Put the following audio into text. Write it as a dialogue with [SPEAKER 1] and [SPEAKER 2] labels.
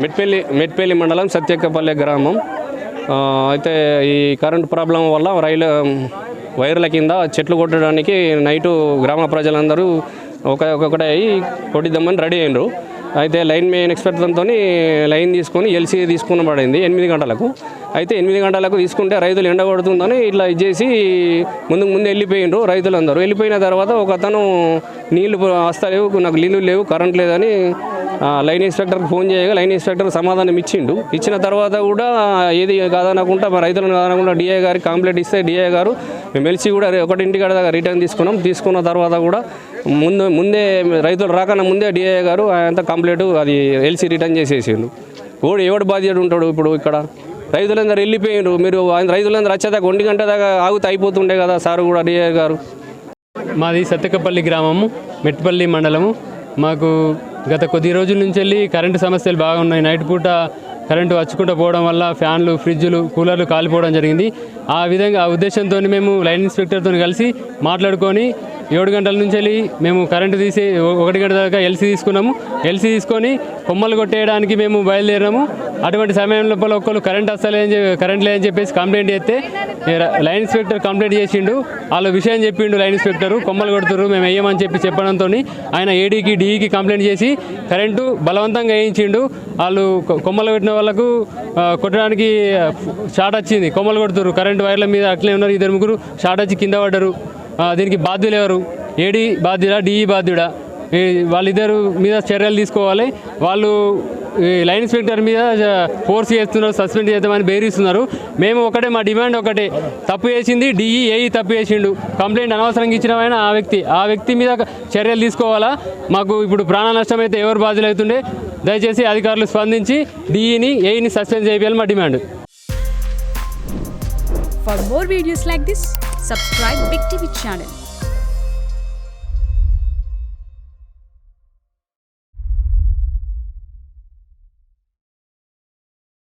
[SPEAKER 1] మెట్పల్లి మండలం సత్యక్కపల్లె గ్రామం. అయితే ఈ కరెంటు ప్రాబ్లం వల్ల వైర్ల కింద చెట్లు కొట్టడానికి నైటు గ్రామ ప్రజలందరూ ఒక్కొక్కటే అయ్యి కొట్టిద్దామని రెడీ అయినరు. అయితే లైన్ మెయిన్ ఎక్స్పర్ట్తో లైన్ తీసుకొని ఎల్సీ తీసుకున్న పడింది 8 గంటలకు. అయితే 8 గంటలకు తీసుకుంటే రైతులు ఎండ కొడుతుందని ఇట్లా ఇచ్చేసి ముందు వెళ్ళిపోయినరు. రైతులందరూ వెళ్ళిపోయిన తర్వాత ఒక అతను నీళ్లు వస్తలేవు, నాకు నీళ్ళు లేవు, కరెంట్ లేదని లైన్ ఇన్స్పెక్టర్కి ఫోన్ చేయగా లైన్ ఇన్స్పెక్టర్ సమాధానం ఇచ్చిన తర్వాత కూడా ఏది కాదనకుండా రైతులను కాదనకుండా డిఐ గారికి కంప్లైంట్ ఇస్తే డిఐ గారు మేము ఎల్సీ కూడా 1 గంట దాకా రిటర్న్ తీసుకున్న తర్వాత కూడా ముందే రైతులు రాకన్నా ముందే డిఐ గారు అంత కంప్లైంట్ అది ఎల్సీ రిటర్న్ చేసేసిండు. ఎవడు బాధ్యత ఉంటాడు ఇప్పుడు ఇక్కడ? రైతులందరూ వెళ్ళిపోయినారు. మీరు రైతులందరూ వచ్చేదాకా 1 గంట దాకా ఆగితే అయిపోతుండే కదా సార్ కూడా డిఐ గారు.
[SPEAKER 2] మాది సత్తెక్కపల్లి గ్రామము, మెట్పల్లి మండలము. మాకు గత కొద్ది రోజుల నుంచి వెళ్ళి కరెంటు సమస్యలు బాగున్నాయి. నైట్ పూట కరెంటు వచ్చుకుంటూ పోవడం వల్ల ఫ్యాన్లు, ఫ్రిడ్జ్లు, కూలర్లు కాలిపోవడం జరిగింది. ఆ ఉద్దేశంతో మేము లైన్ ఇన్స్పెక్టర్తో కలిసి మాట్లాడుకొని 7 గంటల నుంచి వెళ్ళి మేము కరెంటు తీసి 1 గంట దాకా ఎల్సీ తీసుకున్నాము. ఎల్సీ తీసుకొని కొమ్మలు కొట్టేయడానికి మేము బయలుదేరాము. అటువంటి సమయం లోపల ఒక్కరు కరెంట్ లేదని చెప్పేసి కంప్లైంట్ చేస్తే లైన్ ఇన్స్పెక్టర్ కంప్లైంట్ చేసిండు. వాళ్ళ విషయం చెప్పిండు లైన్ ఇన్స్పెక్టర్, కొమ్మలు కొడుతున్నారు మేము వేయమని చెప్పడంతో ఆయన ఏడీకి డిఈకి కంప్లైంట్ చేసి కరెంటు బలవంతంగా వేయించిండు. వాళ్ళు కొమ్మలు కొట్టిన వాళ్ళకు కొట్టడానికి షార్ట్ వచ్చింది, కొమ్మలు కొడుతున్నారు. కరెంటు వైర్ల మీద అట్లే ఉన్నారు. 2-3 షార్ట్ వచ్చి కింద పడ్డారు. దీనికి బాధ్యులు ఎవరు? ఏడీ బాధ్యుడా, డిఈ బాధ్యుడా? వాళ్ళిద్దరు మీద చర్యలు తీసుకోవాలి. వాళ్ళు లైన్ ఇన్స్పెక్టర్ మీద ఫోర్స్ చేస్తున్నారు, సస్పెండ్ చేద్దామని బెదిరిస్తున్నారు. మేము మా డిమాండ్ ఒకటే, తప్పు చేసింది డిఈ, ఏఈ తప్పు చేసిండు. కంప్లైంట్ అనవసరంగా ఇచ్చిన ఆ వ్యక్తి మీద చర్యలు తీసుకోవాలా. మాకు ఇప్పుడు ప్రాణ నష్టం అయితే ఎవరు బాధ్యులు అవుతుండే? దయచేసి అధికారులు స్పందించి డిఈని, ఏఈని సస్పెండ్ చేయాలి మా demand.
[SPEAKER 3] For more videos like this, subscribe Big TV channel.